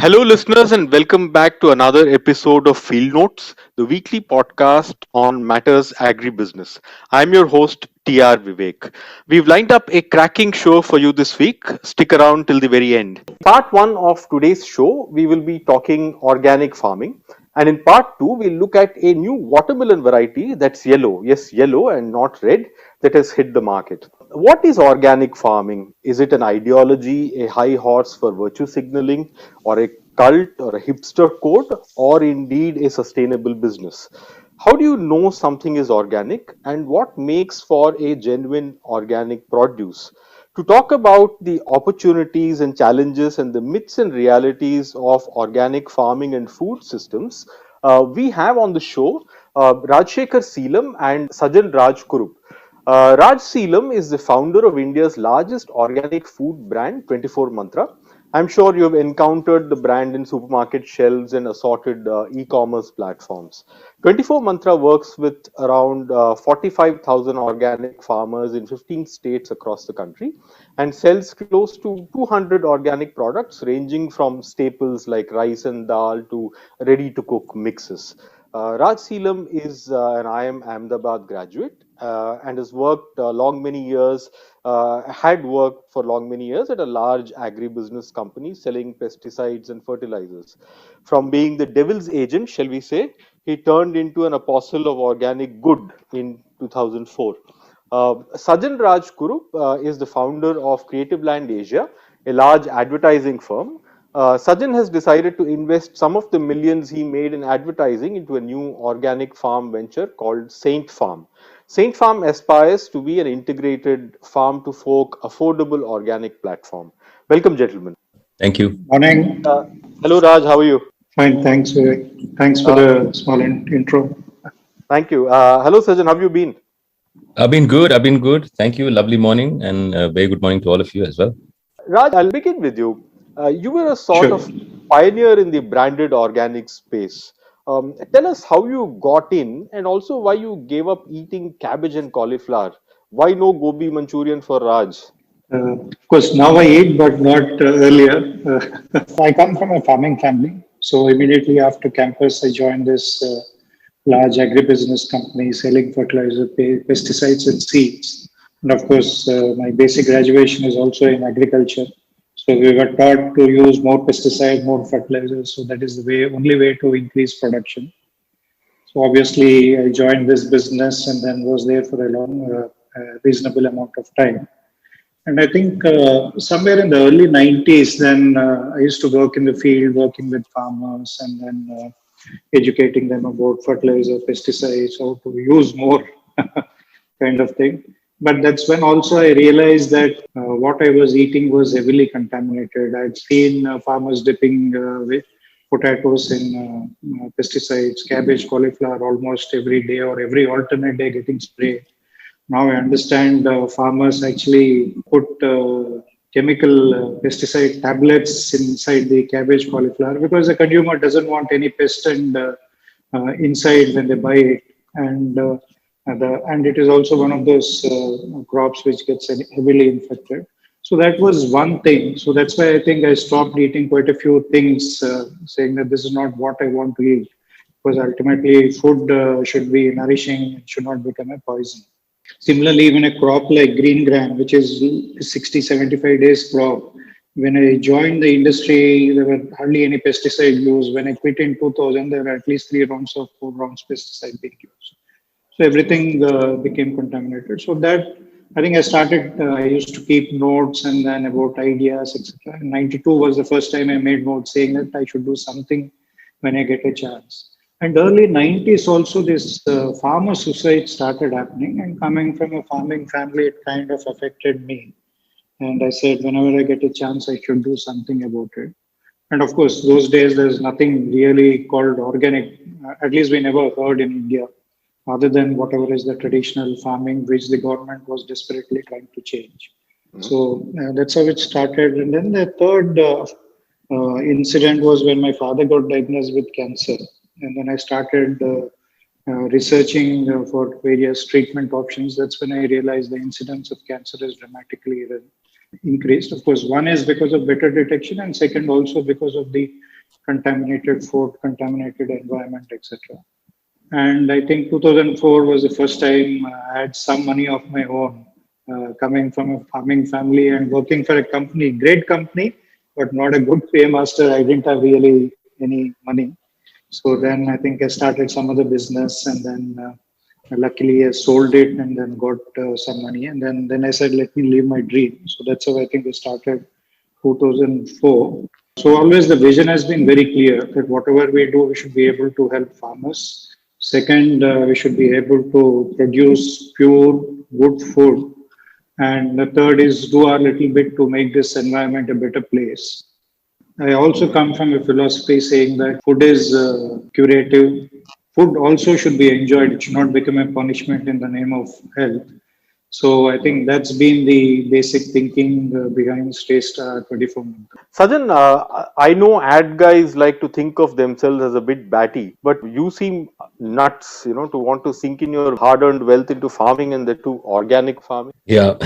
Hello, listeners, and welcome back to another episode of Field Notes, the weekly podcast on matters agribusiness. I'm your host, TR Vivek. We've lined up a cracking show for you this week. Stick around till the very end. Part one of today's show, we will be talking organic farming. And in part two, we'll look at a new watermelon variety that's yellow, yes, yellow and not red, that has hit the market. What is organic farming? Is it an ideology, a high horse for virtue signaling, or a cult or a hipster code, or indeed a sustainable business? How do you know something is organic, and what makes for a genuine organic produce? To talk about the opportunities and challenges and the myths and realities of organic farming and food systems, we have on the show Rajshekhar Seelam and Sajan Raj Kurup. Raj Seelam is the founder of India's largest organic food brand, 24 Mantra. I'm sure you have encountered the brand in supermarket shelves and assorted e-commerce platforms. 24 Mantra works with around 45,000 organic farmers in 15 states across the country and sells close to 200 organic products ranging from staples like rice and dal to ready-to-cook mixes. Raj Seelam is an IIM Ahmedabad graduate and has worked long many years, had worked for long many years at a large agribusiness company selling pesticides and fertilizers. From being the devil's agent, shall we say, he turned into an apostle of organic good in 2004. Sajan Raj Kurup is the founder of Creative Land Asia, a large advertising firm. Sajan has decided to invest some of the millions he made in advertising into a new organic farm venture called Saint Farm. Saint Farm aspires to be an integrated farm to fork affordable organic platform. Welcome, gentlemen. Thank you. Morning. Uh, Hello, Raj. How are you? Fine, thanks, Vivek. Thanks for Uh, the small intro. Thank you. Hello, Sajan. How have you been? I've been good. I've been good. Thank you. Lovely morning and very good morning to all of you as well. Raj, I'll begin with you. You were a sort Sure. of pioneer in the branded organic space. Tell us how you got in and also why you gave up eating cabbage and cauliflower. Why no gobi Manchurian for Raj? Of course, now I eat, but not earlier. I come from a farming family. So immediately after campus, I joined this large agribusiness company selling fertilizer, pesticides, and seeds. And of course, my basic graduation is also in agriculture. So we were taught to use more pesticide, more fertilizers. So that is the only way to increase production. So obviously, I joined this business and then was there for a reasonable amount of time. And I think somewhere in the early 90s, then I used to work in the field, working with farmers and then educating them about fertilizer, pesticides, how to use more kind of thing. But that's when also I realized that what I was eating was heavily contaminated. I'd seen farmers dipping potatoes in pesticides, cabbage, cauliflower almost every day or every alternate day getting sprayed. Now I understand farmers actually put chemical pesticide tablets inside the cabbage cauliflower because the consumer doesn't want any pest inside when they buy it. And it is also one of those crops which gets heavily infected. So that was one thing. So that's why I think I stopped eating quite a few things, saying that this is not what I want to eat. Because ultimately, food should be nourishing, it should not become a poison. Similarly, even a crop like green gram, which is 60, 75 days crop, when I joined the industry, there were hardly any pesticide used. When I quit in 2000, there were at least 3 rounds or 4 rounds pesticide being used. So everything became contaminated. So that I think I started. I used to keep notes and then about ideas, etc. 92 was the first time I made notes saying that I should do something when I get a chance. And early 90s also this farmer suicide started happening. And coming from a farming family, it kind of affected me. And I said, whenever I get a chance, I should do something about it. And of course, those days there's nothing really called organic. At least we never heard in India other than whatever is the traditional farming, which the government was desperately trying to change. So that's how it started. And then the third incident was when my father got diagnosed with cancer. And then I started researching for various treatment options. That's when I realized the incidence of cancer is dramatically increased. Of course, one is because of better detection, and second also because of the contaminated food, contaminated environment, etc. And I think 2004 was the first time I had some money of my own, coming from a farming family and working for a company, great company, but not a good paymaster. I didn't have really any money. So then I think I started some other business, and then luckily I sold it and then got some money. And then I said, let me live my dream. So that's how I think I started 2004. So always the vision has been very clear that whatever we do, we should be able to help farmers. Second, we should be able to produce pure, good food. And the third is do our little bit to make this environment a better place. I also come from a philosophy saying that food is curative. Food also should be enjoyed. It should not become a punishment in the name of health. So I think that's been the basic thinking behind Stay Star 24 Months. Sajan, I know ad guys like to think of themselves as a bit batty, but you seem nuts, to want to sink in your hard-earned wealth into farming and the to organic farming. Yeah.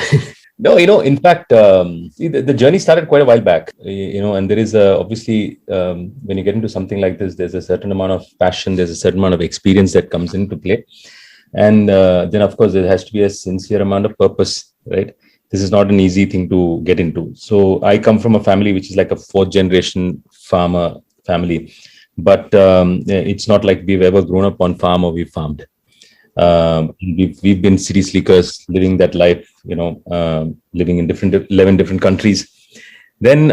No, in fact, see, the journey started quite a while back, and there is obviously, when you get into something like this, there's a certain amount of passion, there's a certain amount of experience that comes into play. And then, of course, there has to be a sincere amount of purpose, right? This is not an easy thing to get into. So I come from a family which is like a fourth generation farmer family, but it's not like we've ever grown up on farm or we've farmed. We've been city sleekers, living that life, living in 11 different countries. Then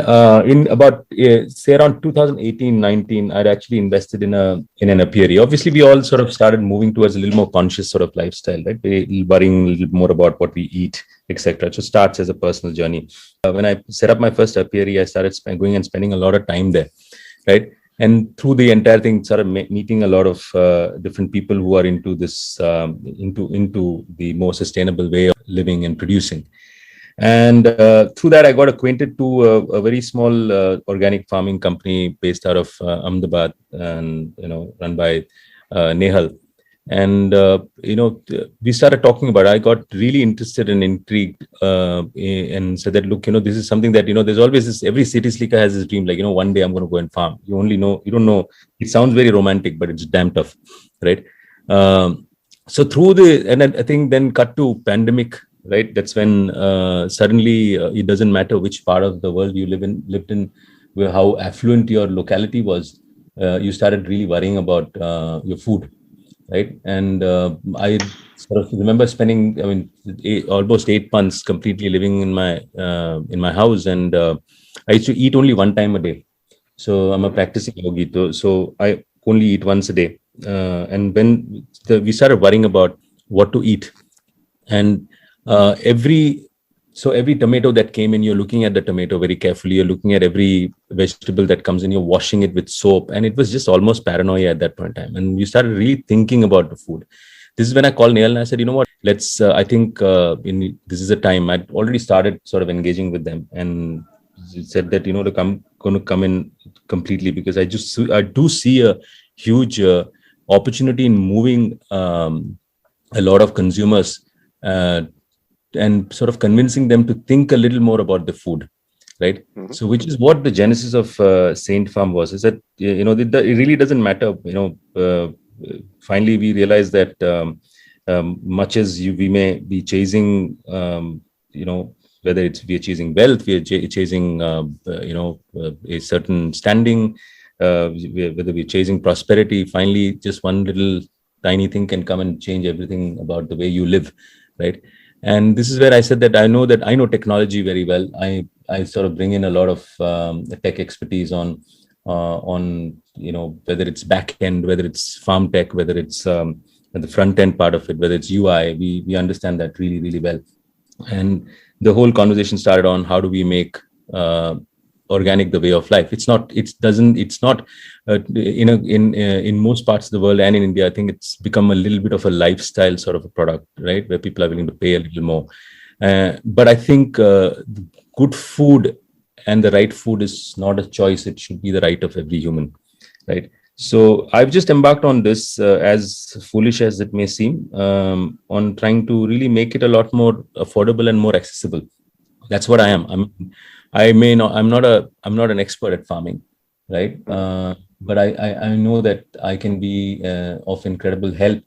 in about say around 2018-19, I'd actually invested in an apiary. Obviously, we all sort of started moving towards a little more conscious sort of lifestyle, right? Worrying a little more about what we eat, etc. So it starts as a personal journey. When I set up my first apiary, I started going and spending a lot of time there, right? And through the entire thing, started meeting a lot of different people who are into this, into the more sustainable way of living and producing. And through that, I got acquainted to a very small organic farming company based out of Ahmedabad, and run by Nehal. And we started talking about it. I got really interested and intrigued, and said that, look, this is something that there's always this. Every city sleeker has this dream, like one day I'm going to go and farm. You don't know. It sounds very romantic, but it's damn tough, right? So and I think then cut to pandemic. Right, that's when suddenly it doesn't matter which part of the world you lived in, how affluent your locality was. You started really worrying about your food, right? And I sort of remember spending, almost 8 months completely living in my house, and I used to eat only one time a day. So I'm a practicing yogi, so I only eat once a day. And when we started worrying about what to eat, and every tomato that came in, you're looking at the tomato very carefully. You're looking at every vegetable that comes in. You're washing it with soap, and it was just almost paranoia at that point in time. And you started really thinking about the food. This is when I called Nehal and I said, you know what? Let's. I think this is a time. I'd already started sort of engaging with them, and said that I'm going to come in completely, because I do see a huge opportunity in moving a lot of consumers. And sort of convincing them to think a little more about the food, right? Mm-hmm. So, which is what the genesis of Saint Farm was. Is that it really doesn't matter. Finally, we realized that much as we may be chasing, whether we are chasing wealth, we are chasing, a certain standing, whether we're chasing prosperity. Finally, just one little tiny thing can come and change everything about the way you live, right? And this is where I said that I know technology very well. I sort of bring in a lot of tech expertise on whether it's back end, whether it's farm tech, whether it's the front end part of it, whether it's UI. We understand that really, really well. And the whole conversation started on how do we make organic the way of life. It's not in most parts of the world and in India, I think it's become a little bit of a lifestyle sort of a product, right, where people are willing to pay a little more. But I think good food and the right food is not a choice. It should be the right of every human, right? So I've just embarked on this, as foolish as it may seem, on trying to really make it a lot more affordable and more accessible. That's what I am. I may not. I'm not a. I'm not an expert at farming, right? But I know that I can be of incredible help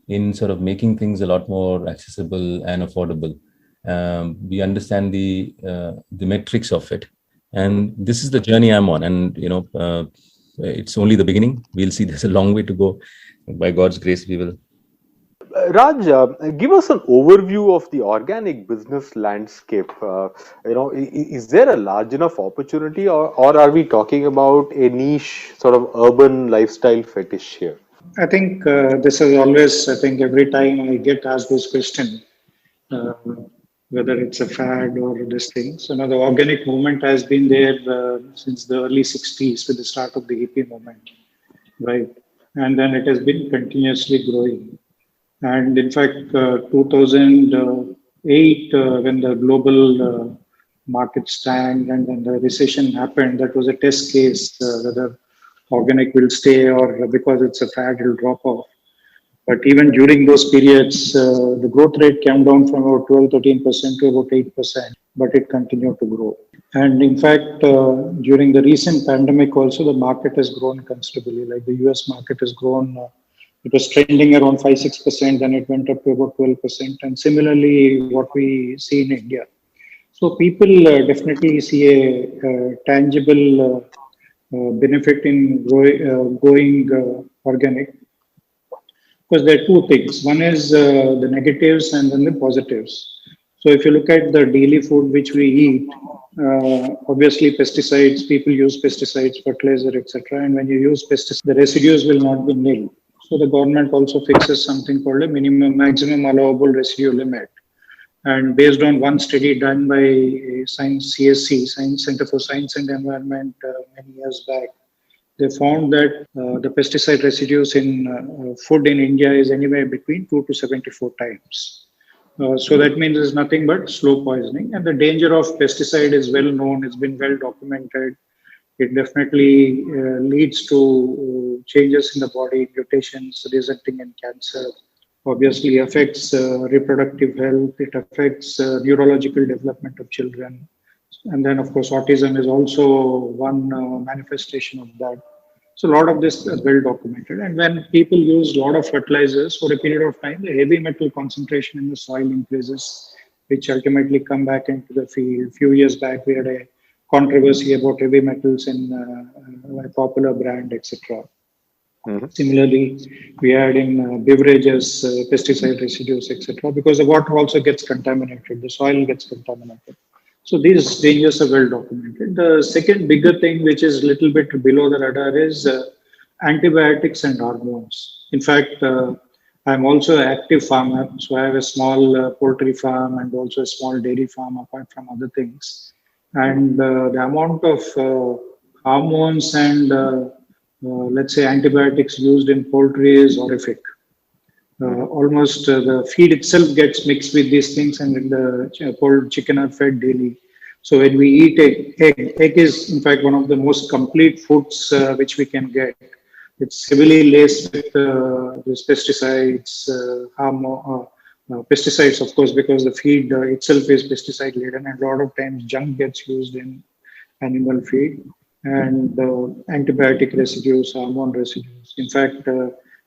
in sort of making things a lot more accessible and affordable. We understand the metrics of it, and this is the journey I'm on. And it's only the beginning. We'll see. There's a long way to go. By God's grace, we will. Raj, give us an overview of the organic business landscape. Is there a large enough opportunity, or are we talking about a niche sort of urban lifestyle fetish here? I think this is always, I think every time I get asked this question, uh, whether it's a fad or this thing. So now the organic movement has been there since the early 60s with the start of the hippie movement, right? And then it has been continuously growing. And in fact, 2008, when the global market tanked and then the recession happened, that was a test case whether organic will stay or because it's a fad, it'll drop off. But even during those periods, the growth rate came down from about 12, 13% to about 8%, but it continued to grow. And in fact, during the recent pandemic, also the market has grown considerably. Like the US market has grown, it was trending around 5, 6%, then it went up to about 12%. And similarly, what we see in India. So people definitely see a tangible benefit in going organic because there are two things. One is the negatives and then the positives. So if you look at the daily food which we eat, obviously pesticides, people use pesticides, fertilizer, etc. And when you use pesticides, the residues will not be nil. So the government also fixes something called a maximum allowable residue limit. And based on one study done by Science CSC, Science Center for Science and Environment, many years back, they found that the pesticide residues in food in India is anywhere between 2 to 74 times. So that means it's nothing but slow poisoning. And the danger of pesticide is well known, it's been well documented. It definitely leads to changes in the body, mutations resulting in cancer. Obviously affects reproductive health, it affects neurological development of children. And then, of course, autism is also one manifestation of that. So a lot of this is well documented. And when people use a lot of fertilizers for a period of time, the heavy metal concentration in the soil increases, which ultimately come back into the field. A few years back, we had a controversy about heavy metals in a popular brand, etc. Similarly, we had in beverages, pesticide residues, etc. Because the water also gets contaminated, the soil gets contaminated. So these dangers are well documented. The second bigger thing, which is a little bit below the radar, is antibiotics and hormones. In fact, I'm also an active farmer, so I have a small poultry farm and also a small dairy farm apart from other things. And the amount of hormones and let's say antibiotics used in poultry is horrific. Almost the feed itself gets mixed with these things, and the cold chicken are fed daily. So when we eat egg is in fact one of the most complete foods which we can get. It's heavily laced with these pesticides, pesticides, of course, because the feed itself is pesticide laden, and a lot of times junk gets used in animal feed, and antibiotic residues, hormone residues. In fact,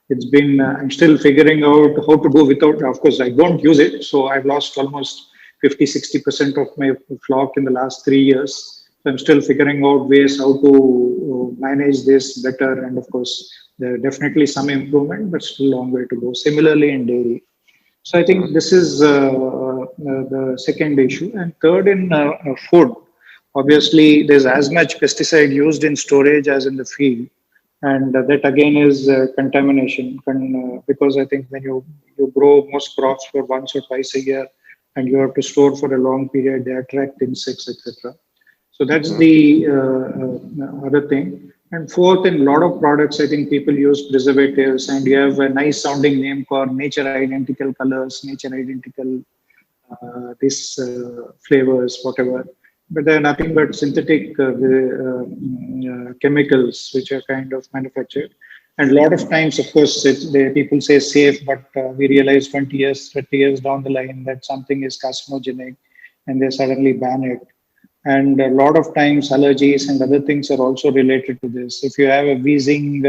it's been, I'm still figuring out how to do without, of course, I don't use it. So I've lost almost 50, 60% of my flock in the last 3 years. So I'm still figuring out ways how to manage this better. And of course, there are definitely some improvement, but still a long way to go. Similarly in dairy. So I think this is the second issue. And third, in food, obviously there's as much pesticide used in storage as in the field. And that again is contamination because I think when you grow most crops for once or twice a year and you have to store for a long period, they attract insects, etc. So that's the other thing. And fourth, in a lot of products, I think people use preservatives, and you have a nice sounding name for nature identical colors, nature identical these flavors, whatever. But they're nothing but synthetic chemicals which are kind of manufactured. And a lot of times, of course, people say safe, but we realize 20 years, 30 years down the line that something is carcinogenic. and they suddenly ban it. And a lot of times allergies and other things are also related to this. If you have a wheezing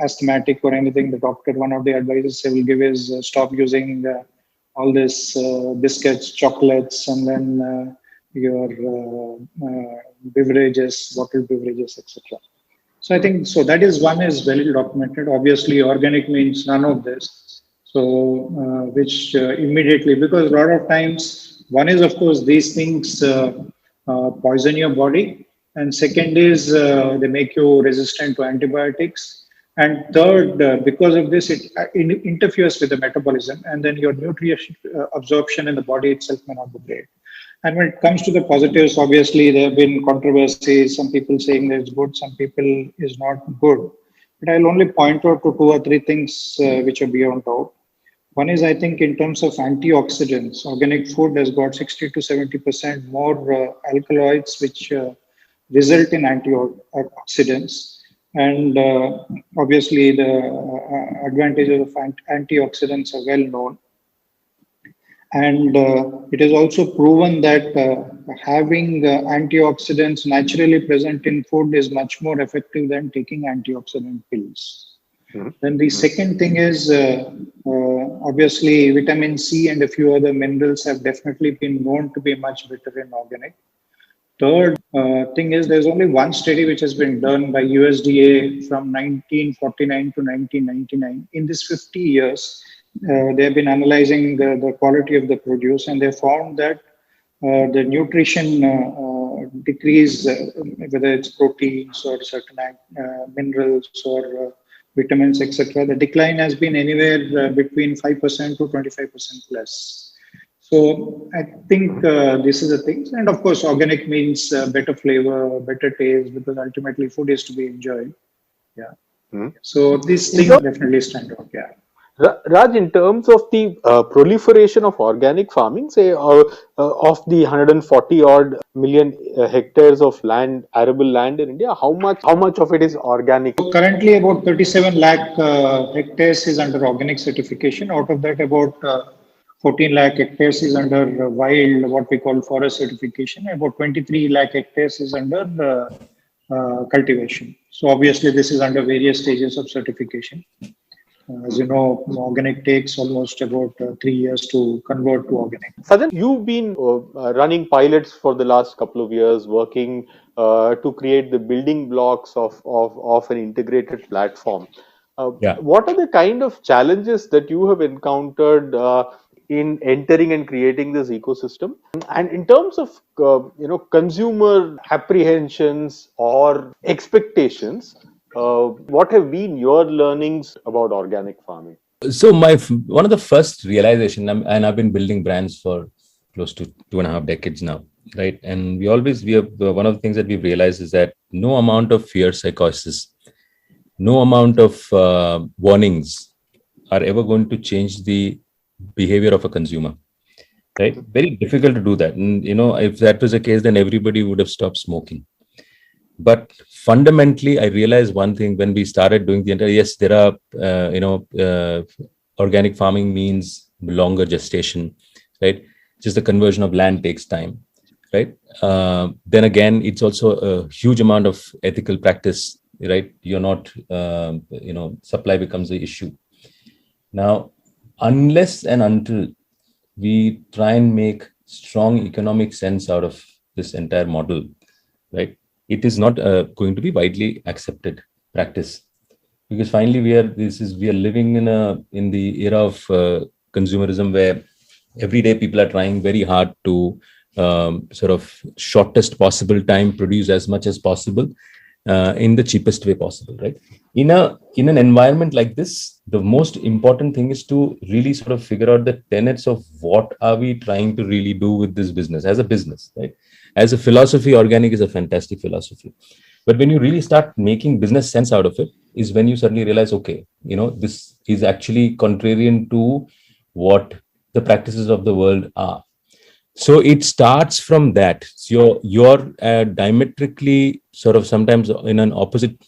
asthmatic or anything, the doctor, one of the advices they will give is stop using all this biscuits, chocolates, and then your beverages, bottled beverages, etc. So I think so. That is one is well documented. Obviously, organic means none of this. So, which immediately, because a lot of times, one is of course these things poison your body, and second is they make you resistant to antibiotics, and third, because of this, it interferes with the metabolism, and then your nutrient absorption in the body itself may not be great. And when it comes to the positives, obviously there have been controversies. Some people saying that it's good, some people is not good. But I'll only point out to two or three things which are beyond doubt. One is, I think, in terms of antioxidants, organic food has got 60 to 70% more alkaloids, which result in antioxidants. And obviously, the advantages of antioxidants are well known. And it is also proven that having antioxidants naturally present in food is much more effective than taking antioxidant pills. Then the second thing is obviously vitamin C and a few other minerals have definitely been known to be much better in organic. Third thing is there's only one study which has been done by USDA from 1949 to 1999. In this 50 years, they have been analyzing the quality of the produce, and they found that the nutrition decrease, whether it's proteins or certain minerals or vitamins, etc., the decline has been anywhere between 5% to 25% plus. So I think this is the thing. And of course, organic means better flavor, better taste, because ultimately food is to be enjoyed. Yeah. So these things definitely stand out. Yeah. Raj, in terms of the proliferation of organic farming, say of the 140 odd million hectares of land, arable land in India, how much of it is organic? So currently, about 37 lakh hectares is under organic certification. Out of that, about 14 lakh hectares is under wild, what we call forest certification. About 23 lakh hectares is under cultivation. So obviously, this is under various stages of certification. As you know, organic takes almost about 3 years to convert to organic. Sajan, you've been running pilots for the last couple of years, working to create the building blocks of an integrated platform. What are the kind of challenges that you have encountered in entering and creating this ecosystem? And in terms of consumer apprehensions or expectations, what have been your learnings about organic farming? So one of the first realization, and I've been building brands for close to 2.5 decades now, right? And we have one of the things that we've realized is that no amount of fear psychosis, no amount of warnings are ever going to change the behavior of a consumer, right? Very difficult to do that. And if that was the case, then everybody would have stopped smoking. But fundamentally, I realized one thing when we started doing yes, there are, organic farming means longer gestation, right? Just the conversion of land takes time, right? Then again, it's also a huge amount of ethical practice, right? You're not, supply becomes the issue. Now, unless and until we try and make strong economic sense out of this entire model, right? It is not going to be widely accepted practice, because finally we are living in the era of consumerism, where every day people are trying very hard to sort of shortest possible time produce as much as possible in the cheapest way possible, right? In an environment like this, the most important thing is to really sort of figure out the tenets of what are we trying to really do with this business as a business, right? As a philosophy, organic is a fantastic philosophy. But when you really start making business sense out of it, is when you suddenly realize, okay, this is actually contrarian to what the practices of the world are. So it starts from that. So you're diametrically sort of sometimes in an opposite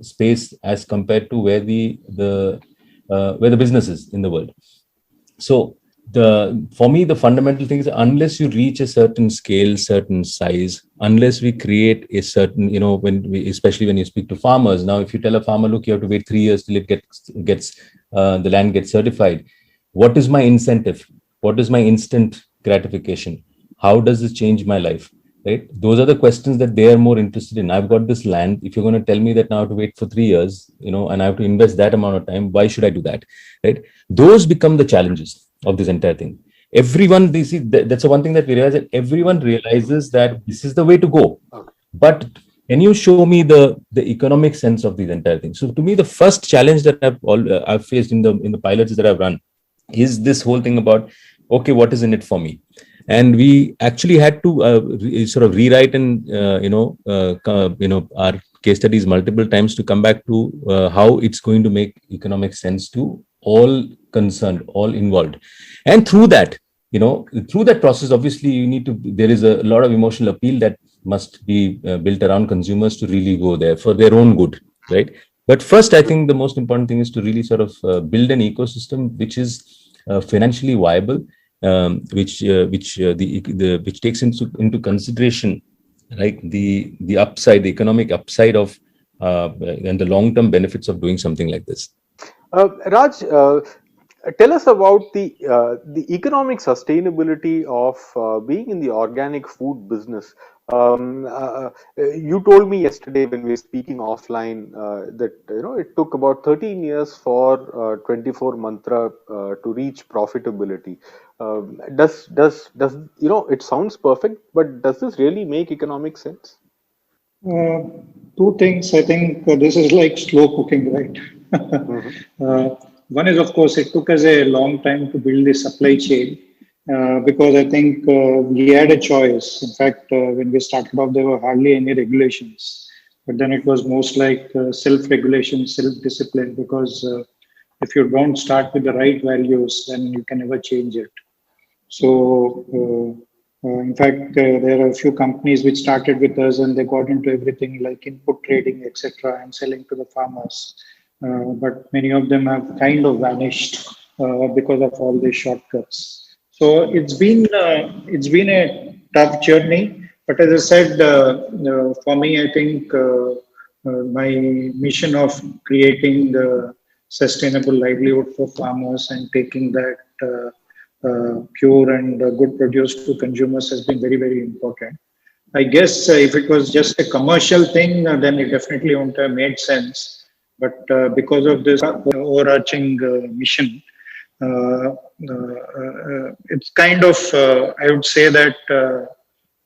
space as compared to where the business is in the world. So for me, the fundamental thing is, unless you reach a certain scale, certain size, unless we create a certain, especially when you speak to farmers. Now, if you tell a farmer, look, you have to wait 3 years till it gets the land gets certified. What is my incentive? What is my instant gratification? How does this change my life? Right? Those are the questions that they are more interested in. I've got this land. If you're going to tell me that now I have to wait for 3 years, and I have to invest that amount of time, why should I do that? Right? Those become the challenges of this entire thing. Everyone, that's the one thing that we realize, that everyone realizes that this is the way to go. But can you show me the economic sense of this entire thing? So to me, the first challenge that I've faced in the pilots that I've run is this whole thing about, okay, what is in it for me? And we actually had to sort of rewrite and our case studies multiple times to come back to how it's going to make economic sense to all concerned, all involved. And through that process, obviously there is a lot of emotional appeal that must be built around consumers to really go there for their own good, right? But first, I think the most important thing is to really sort of build an ecosystem which is financially viable, which takes into consideration, right, the upside, the economic upside of and the long term benefits of doing something like this. Raj, tell us about the economic sustainability of being in the organic food business. You told me yesterday when we were speaking offline that it took about 13 years for 24 Mantra to reach profitability. Does it sounds perfect, but does this really make economic sense? Uh, Two things. I think this is like slow cooking, right? One is, of course, it took us a long time to build the supply chain because I think we had a choice. In fact, when we started off, there were hardly any regulations. But then it was most like self-regulation, self-discipline, because if you don't start with the right values, then you can never change it. So, in fact, there are a few companies which started with us and they got into everything like input trading, etc., and selling to the farmers. But many of them have kind of vanished because of all these shortcuts. So it's been a tough journey. But as I said, for me, I think my mission of creating sustainable livelihood for farmers and taking that. Pure and good produce to consumers has been very, very important. I guess if it was just a commercial thing, then it definitely wouldn't have made sense. But because of this overarching mission, it's kind of, I would say that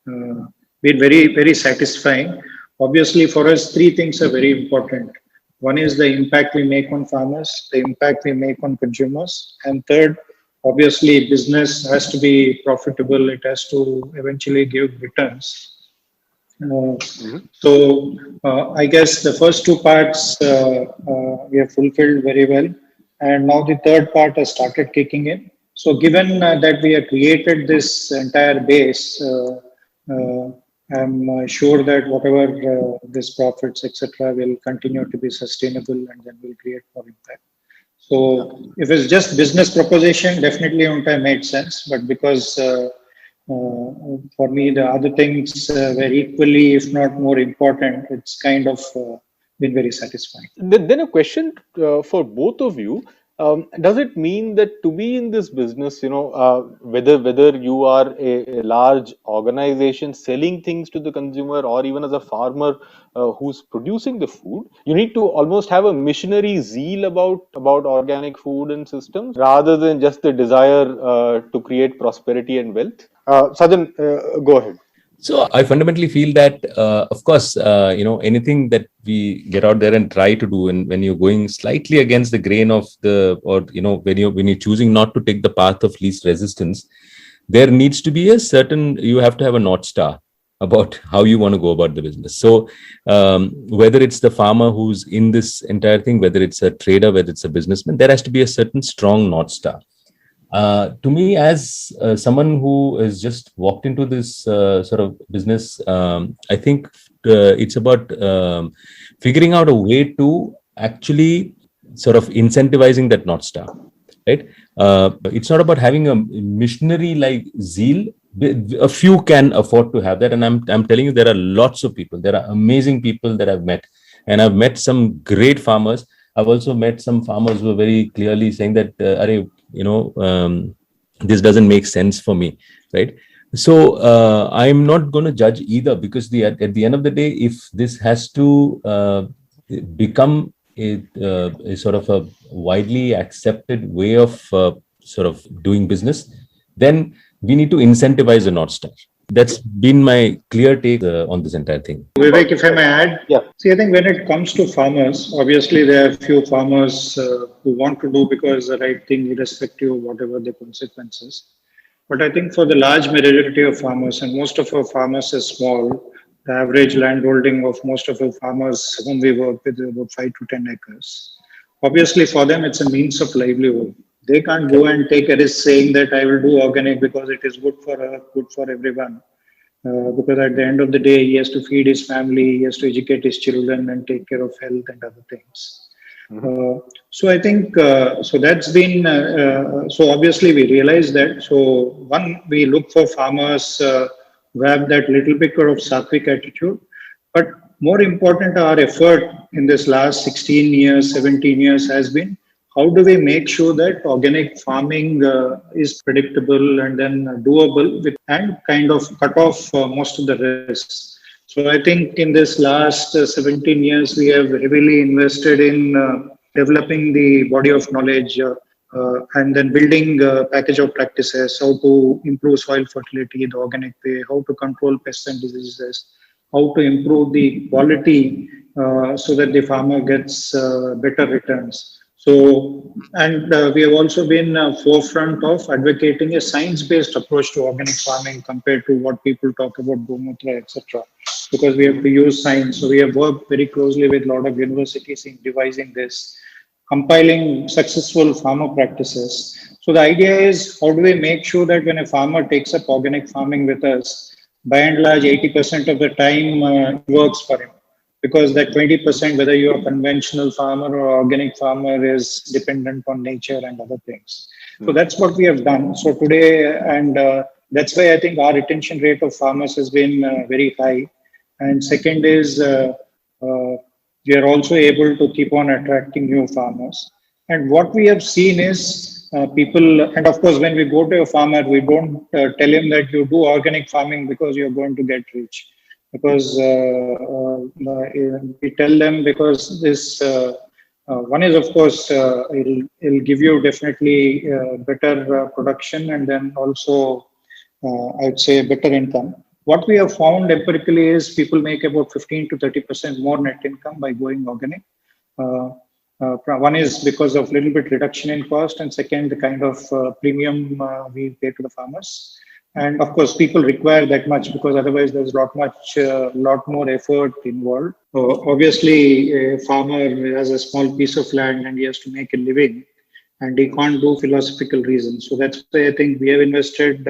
been very, very satisfying. Obviously, for us, three things are very important. One is the impact we make on farmers, the impact we make on consumers, and third, obviously, business has to be profitable. It has to eventually give returns. So I guess the first two parts we have fulfilled very well, and now the third part has started kicking in. So given that we have created this entire base, I'm sure that whatever this profits, etc., will continue to be sustainable and then will create more impact. So if it's just business proposition, definitely wouldn't have made sense. But because for me, the other things were equally, if not more important, it's kind of been very satisfying. Then a question for both of you. Does it mean that to be in this business, whether you are a large organization selling things to the consumer or even as a farmer who's producing the food, you need to almost have a missionary zeal about organic food and systems rather than just the desire to create prosperity and wealth? Sajan, go ahead. So I fundamentally feel that, of course, anything that we get out there and try to do, and when you're going slightly against the grain of when you're choosing not to take the path of least resistance, there needs to be you have to have a North Star about how you want to go about the business. So whether it's the farmer who's in this entire thing, whether it's a trader, whether it's a businessman, there has to be a certain strong North Star. To me, as someone who has just walked into this sort of business, I think it's about figuring out a way to actually sort of incentivizing that North Star. right? It's not about having a missionary like zeal. A few can afford to have that, and I'm telling you, there are lots of people. There are amazing people that I've met, and I've met some great farmers. I've also met some farmers who are very clearly saying that, this doesn't make sense for me, right? So I'm not going to judge either, because at the end of the day, if this has to become a sort of a widely accepted way of sort of doing business, then we need to incentivize the North Star. That's been my clear take on this entire thing. Vivek, if I may add, Yeah. see, I think when it comes to farmers, obviously there are few farmers who want to do because the right thing, irrespective of whatever the consequences. But I think for the large majority of farmers, and most of our farmers are small, the average land holding of most of our farmers whom we work with is about 5 to 10 acres. Obviously, for them, it's a means of livelihood. They can't go and take a risk saying that I will do organic because it is good for everyone. Because at the end of the day, he has to feed his family, he has to educate his children, and take care of health and other things. So I think so that's been so obviously we realize that. So one, we look for farmers who have that little bit of sattvic attitude, but more important, our effort in this last 16 years, 17 years has been how do we make sure that organic farming is predictable and then doable with, and kind of cut off most of the risks. So I think in this last 17 years, we have heavily invested in developing the body of knowledge and then building a package of practices, how to improve soil fertility the organic way, how to control pests and diseases, how to improve the quality so that the farmer gets better returns. So, and we have also been forefront of advocating a science-based approach to organic farming compared to what people talk about Gomutra, etc. Because we have to use science. So we have worked very closely with a lot of universities in devising this, compiling successful farmer practices. So the idea is how do we make sure that when a farmer takes up organic farming with us, by and large, 80% of the time works for him, because that 20%, whether you're a conventional farmer or organic farmer, is dependent on nature and other things. So that's what we have done. So today, and that's why I think our retention rate of farmers has been very high. And second is we are also able to keep on attracting new farmers. And what we have seen is people, and of course, when we go to a farmer, we don't tell him that you do organic farming because you're going to get rich. Because we tell them because this one is, of course, it'll give you definitely better production, and then also I'd say better income. What we have found empirically is people make about 15 to 30% more net income by going organic. One is because of little bit reduction in cost, and second, the kind of premium we pay to the farmers. And of course, people require that much because otherwise there's lot more effort involved. Obviously, a farmer has a small piece of land and he has to make a living, and he can't do philosophical reasons. So that's why I think we have invested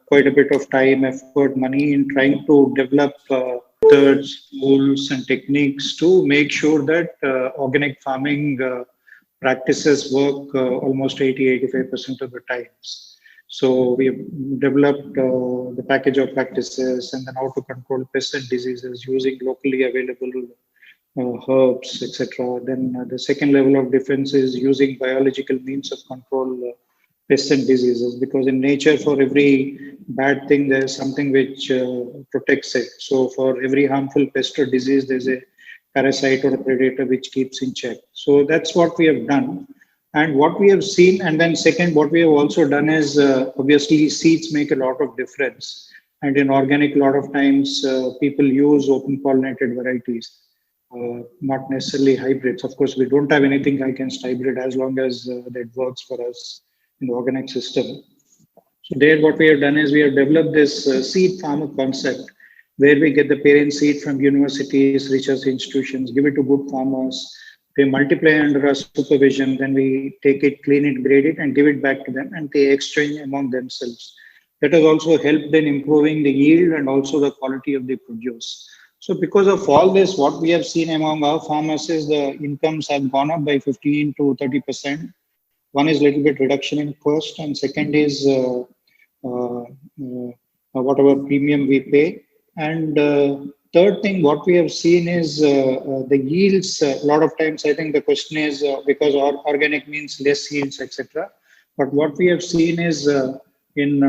quite a bit of time, effort, money in trying to develop methods, tools, and techniques to make sure that organic farming practices work almost 80-85% of the times. So we have developed the package of practices and then how to control pests and diseases using locally available herbs, etc. Then the second level of defense is using biological means of control pests and diseases, because in nature, for every bad thing, there's something which protects it. So for every harmful pest or disease, there's a parasite or a predator which keeps in check. So that's what we have done. And what we have seen, and then second, what we have also done is obviously seeds make a lot of difference. And in organic, a lot of times people use open pollinated varieties, not necessarily hybrids. Of course, we don't have anything against hybrid as long as that works for us in the organic system. So there, what we have done is we have developed this seed farmer concept where we get the parent seed from universities, research institutions, give it to good farmers. They multiply under our supervision, then we take it, clean it, grade it, and give it back to them, and they exchange among themselves. That has also helped in improving the yield and also the quality of the produce. So because of all this, what we have seen among our farmers is the incomes have gone up by 15 to 30%. One is little bit reduction in cost, and second is uh, whatever premium we pay. And third thing, what we have seen is the yields. A lot of times, I think the question is because organic means less yields, etc. But what we have seen is in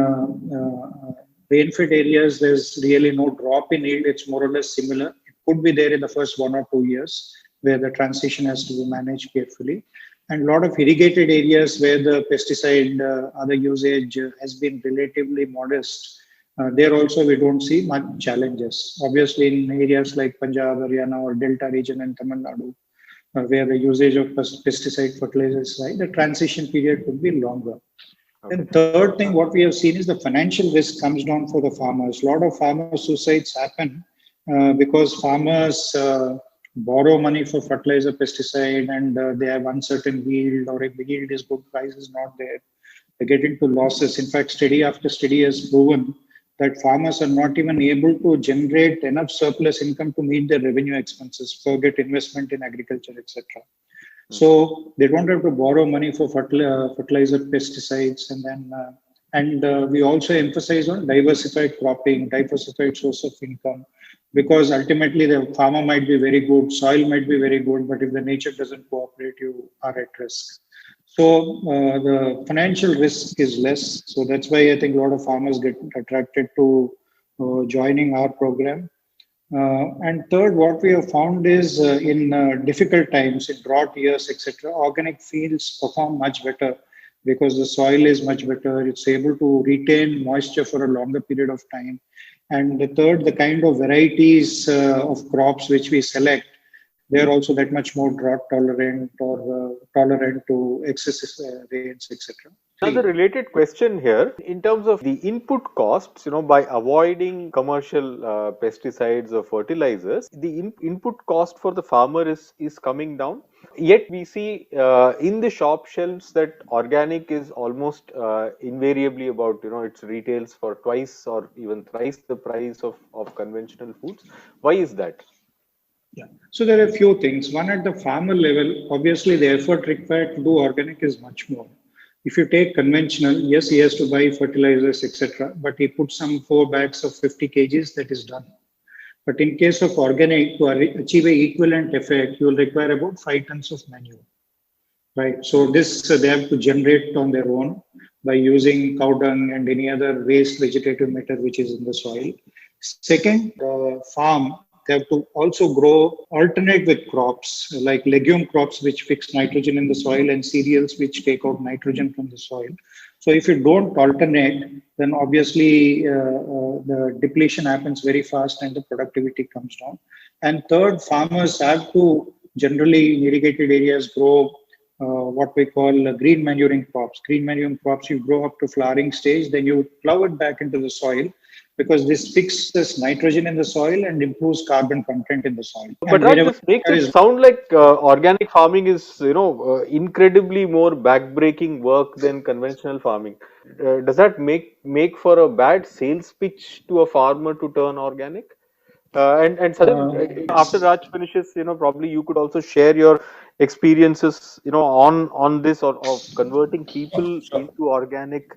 rain-fed areas, there's really no drop in yield. It's more or less similar. It could be there in the first 1 or 2 years where the transition has to be managed carefully. And a lot of irrigated areas where the pesticide other usage has been relatively modest, there also we don't see much challenges. Obviously, in areas like Punjab, Haryana, or Delta region and Tamil Nadu, where the usage of pesticide fertilizers is high, the transition period could be longer. Then third thing, what we have seen is the financial risk comes down for the farmers. A lot of farmer suicides happen because farmers borrow money for fertilizer, pesticide, and they have uncertain yield, or if the yield is good, price is not there. They get into losses. In fact, study after study has proven that farmers are not even able to generate enough surplus income to meet their revenue expenses, forget investment in agriculture, etc. So they don't have to borrow money for fertilizer, pesticides, and we also emphasize on diversified cropping, diversified source of income, because ultimately the farmer might be very good, soil might be very good, but if the nature doesn't cooperate, you are at risk. So the financial risk is less. So that's why I think a lot of farmers get attracted to joining our program. And third, what we have found is in difficult times, in drought years, etc., organic fields perform much better because the soil is much better. It's able to retain moisture for a longer period of time. And the third, the kind of varieties of crops which we select, they are also that much more drought tolerant or tolerant to excessive rains, etc. Another related question here in terms of the input costs, by avoiding commercial pesticides or fertilizers, the input cost for the farmer is coming down. Yet we see in the shop shelves that organic is almost invariably about, it retails for twice or even thrice the price of conventional foods. Why is that? Yeah. So there are a few things. One, at the farmer level, obviously the effort required to do organic is much more. If you take conventional, yes, he has to buy fertilizers, etc., but he puts some 4 bags of 50 kgs, that is done. But in case of organic, to achieve a equivalent effect, you will require about 5 tons of manure. Right. So this they have to generate on their own by using cow dung and any other waste vegetative matter which is in the soil. Second, farm, they have to also grow alternate with crops like legume crops which fix nitrogen in the soil and cereals which take out nitrogen from the soil. So if you don't alternate, then obviously the depletion happens very fast and the productivity comes down. And third, farmers have to generally in irrigated areas grow what we call green manuring crops. Green manuring crops, you grow up to flowering stage, then you plow it back into the soil because this fixes nitrogen in the soil and improves carbon content in the soil. But Raj, this makes it sound like organic farming is, incredibly more backbreaking work than conventional farming. Does that make for a bad sales pitch to a farmer to turn organic? And Sajan, after Raj finishes, probably you could also share your experiences, on this or of converting people into organic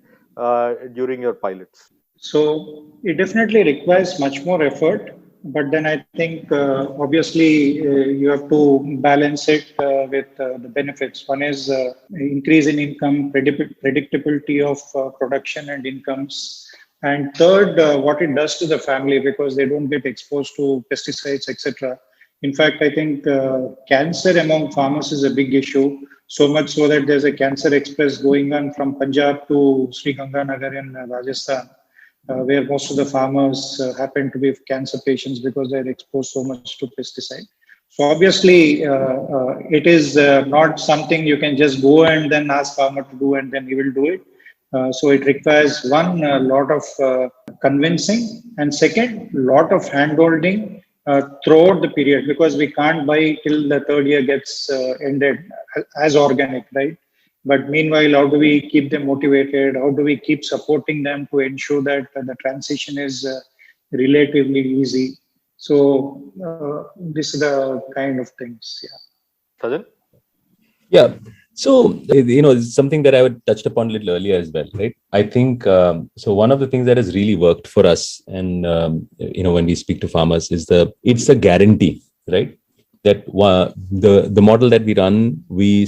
during your pilots. So it definitely requires much more effort, but then I think obviously you have to balance it with the benefits. One is increase in income, predictability of production and incomes, and third, what it does to the family because they don't get exposed to pesticides, etc. In fact, I think cancer among farmers is a big issue. So much so that there's a cancer express going on from Punjab to Sri Ganganagar in Rajasthan where most of the farmers happen to be cancer patients because they're exposed so much to pesticide. So obviously, it is not something you can just go and then ask farmer to do and then he will do it. So it requires one, a lot of convincing, and second, lot of handholding throughout the period because we can't buy till the third year gets ended as organic, right? But meanwhile, how do we keep them motivated? How do we keep supporting them to ensure that the transition is relatively easy? So this is the kind of things. Yeah. Sajan? Yeah. So, it's something that I would touched upon a little earlier as well, right? I think so. One of the things that has really worked for us, and when we speak to farmers, is it's a guarantee, right? That the model that we run, we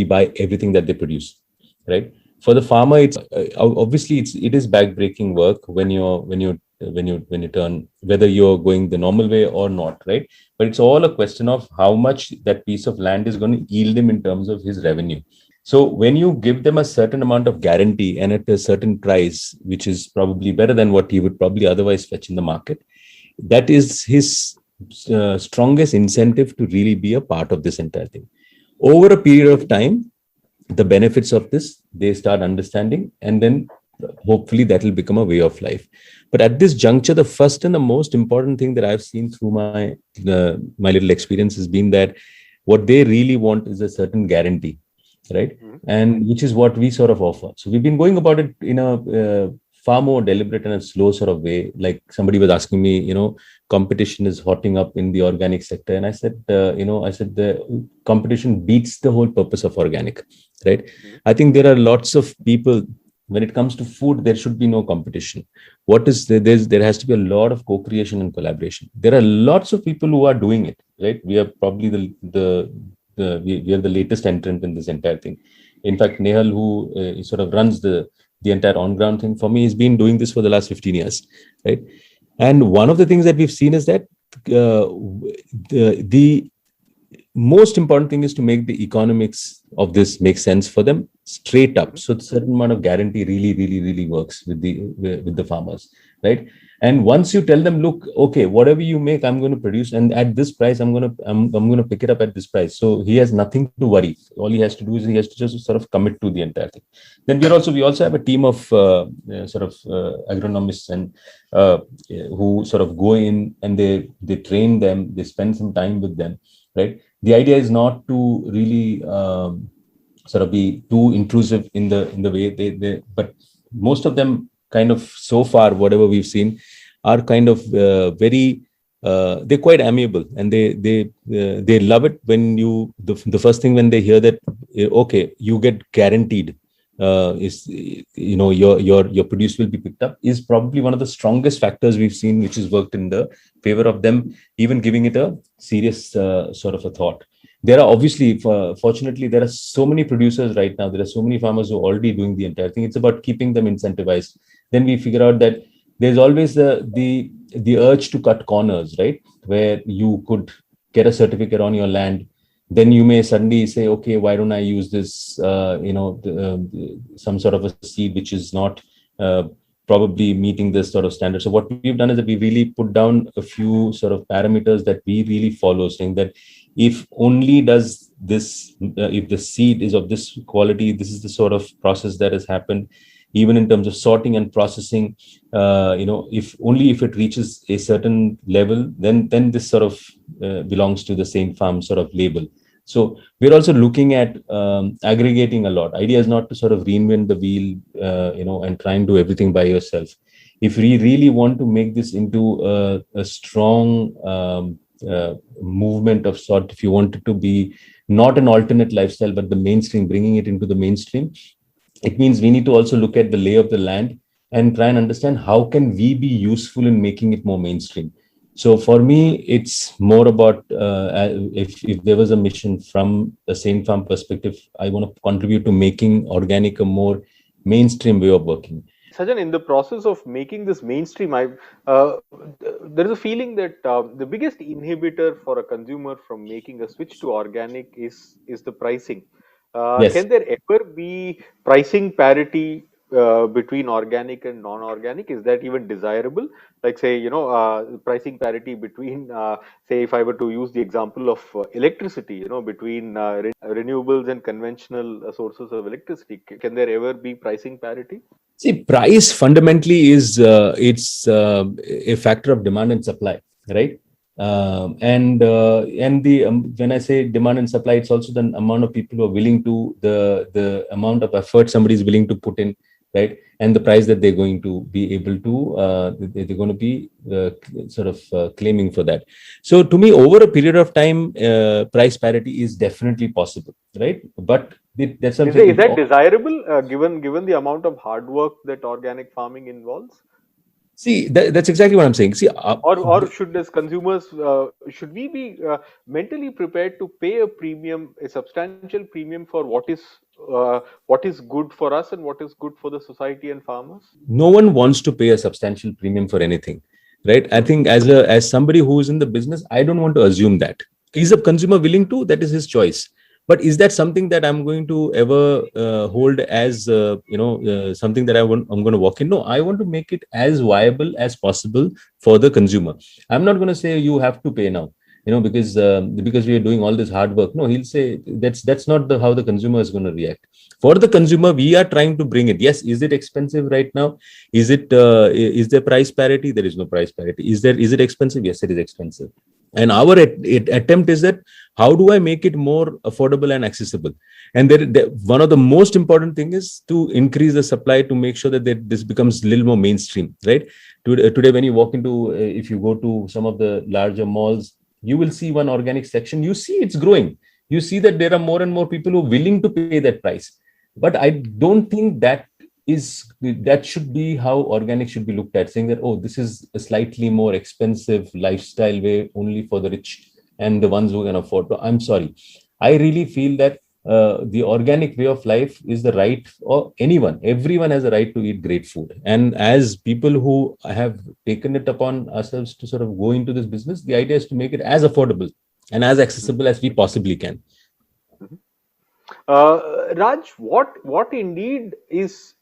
buy everything that they produce, right? For the farmer, it's obviously it is backbreaking work when you turn, whether you're going the normal way or not, right? But it's all a question of how much that piece of land is going to yield him in terms of his revenue. So when you give them a certain amount of guarantee and at a certain price, which is probably better than what he would probably otherwise fetch in the market, that is his strongest incentive to really be a part of this entire thing. Over a period of time, the benefits of this, they start understanding, and then hopefully that will become a way of life. But at this juncture, the first and the most important thing that I've seen through my little experience has been that what they really want is a certain guarantee, right? And which is what we sort of offer. So we've been going about it in a far more deliberate and a slow sort of way. Like somebody was asking me, competition is hotting up in the organic sector, and I said, the competition beats the whole purpose of organic, right? I think there are lots of people. When it comes to food, there should be no competition. There has to be a lot of co-creation and collaboration. There are lots of people who are doing it, right? We are probably we are the latest entrant in this entire thing. In fact, Nehal, who sort of runs the entire on-ground thing for me, has been doing this for the last 15 years, right? And one of the things that we've seen is that the most important thing is to make the economics of this make sense for them straight up. So a certain amount of guarantee really, really, really works with the farmers, right? And once you tell them, look, okay, whatever you make, I'm going to produce, and at this price, I'm going to pick it up at this price. So he has nothing to worry. All he has to do is he has to just sort of commit to the entire thing. Then we also have a team of agronomists and who sort of go in and they train them, they spend some time with them, right? The idea is not to really sort of be too intrusive in the way but most of them kind of, so far, whatever we've seen, are kind of very they're quite amiable, and they love it when the first thing when they hear that, okay, you get guaranteed is your produce will be picked up, is probably one of the strongest factors we've seen, which has worked in the favor of them even giving it a serious sort of a thought. There are obviously, fortunately, there are so many producers right now. There are so many farmers who are already doing the entire thing. It's about keeping them incentivized. Then we figure out that there's always the urge to cut corners, right? Where you could get a certificate on your land. Then you may suddenly say, okay, why don't I use this, some sort of a seed which is not probably meeting this sort of standard. So what we've done is that we really put down a few sort of parameters that we really follow, saying that if only does this, if the seed is of this quality, this is the sort of process that has happened, even in terms of sorting and processing, if it reaches a certain level, then this sort of belongs to the same farm sort of label. So we're also looking at aggregating a lot. Idea is not to sort of reinvent the wheel, and try and do everything by yourself. If we really want to make this into a strong movement of sort, if you want it to be not an alternate lifestyle, but the mainstream, bringing it into the mainstream, it means we need to also look at the lay of the land and try and understand how can we be useful in making it more mainstream. So for me, it's more about if there was a mission from the Saint Farm perspective, I want to contribute to making organic a more mainstream way of working. Sajan, in the process of making this mainstream, there is a feeling that the biggest inhibitor for a consumer from making a switch to organic is the pricing. Yes. Can there ever be pricing parity between organic and non-organic? Is that even desirable? Like, say, pricing parity between, say, if I were to use the example of electricity, between renewables and conventional sources of electricity, can there ever be pricing parity? See, price fundamentally is it's a factor of demand and supply, right? And when I say demand and supply, it's also the amount of people who are willing to the amount of effort somebody is willing to put in right? And the price that they're going to be able to, they're going to be sort of claiming for that. So to me, over a period of time, price parity is definitely possible, right? But that's something. Is that desirable given the amount of hard work that organic farming involves? See, that's exactly what I'm saying. See, Or should as consumers should we be mentally prepared to pay a premium, a substantial premium for what is good for us and what is good for the society and farmers? no one wants to pay a substantial premium for anything, right? I think as somebody who is in the business, I don't want to assume that. Is a consumer willing to? That is his choice. But is that something that I'm going to ever hold as something that I'm going to walk in? No, I want to make it as viable as possible for the consumer. I'm not going to say you have to pay now, because we are doing all this hard work. No, he'll say that's not how the consumer is going to react. For the consumer, we are trying to bring it. Yes, is it expensive right now? Is there price parity? There is no price parity. Is it expensive? Yes, it is expensive. And our attempt is that how do I make it more affordable and accessible? And one of the most important thing is to increase the supply to make sure that this becomes a little more mainstream, right? Today, when you walk into, if you go to some of the larger malls, you will see one organic section. You see it's growing. You see that there are more and more people who are willing to pay that price. But I don't think that should be how organic should be looked at, saying that, oh, this is a slightly more expensive lifestyle way only for the rich and the ones who can afford to. I'm sorry. I really feel that the organic way of life is the right, or everyone has a right to eat great food. And as people who have taken it upon ourselves to sort of go into this business, the idea is to make it as affordable and as accessible as we possibly can. Raj, what indeed is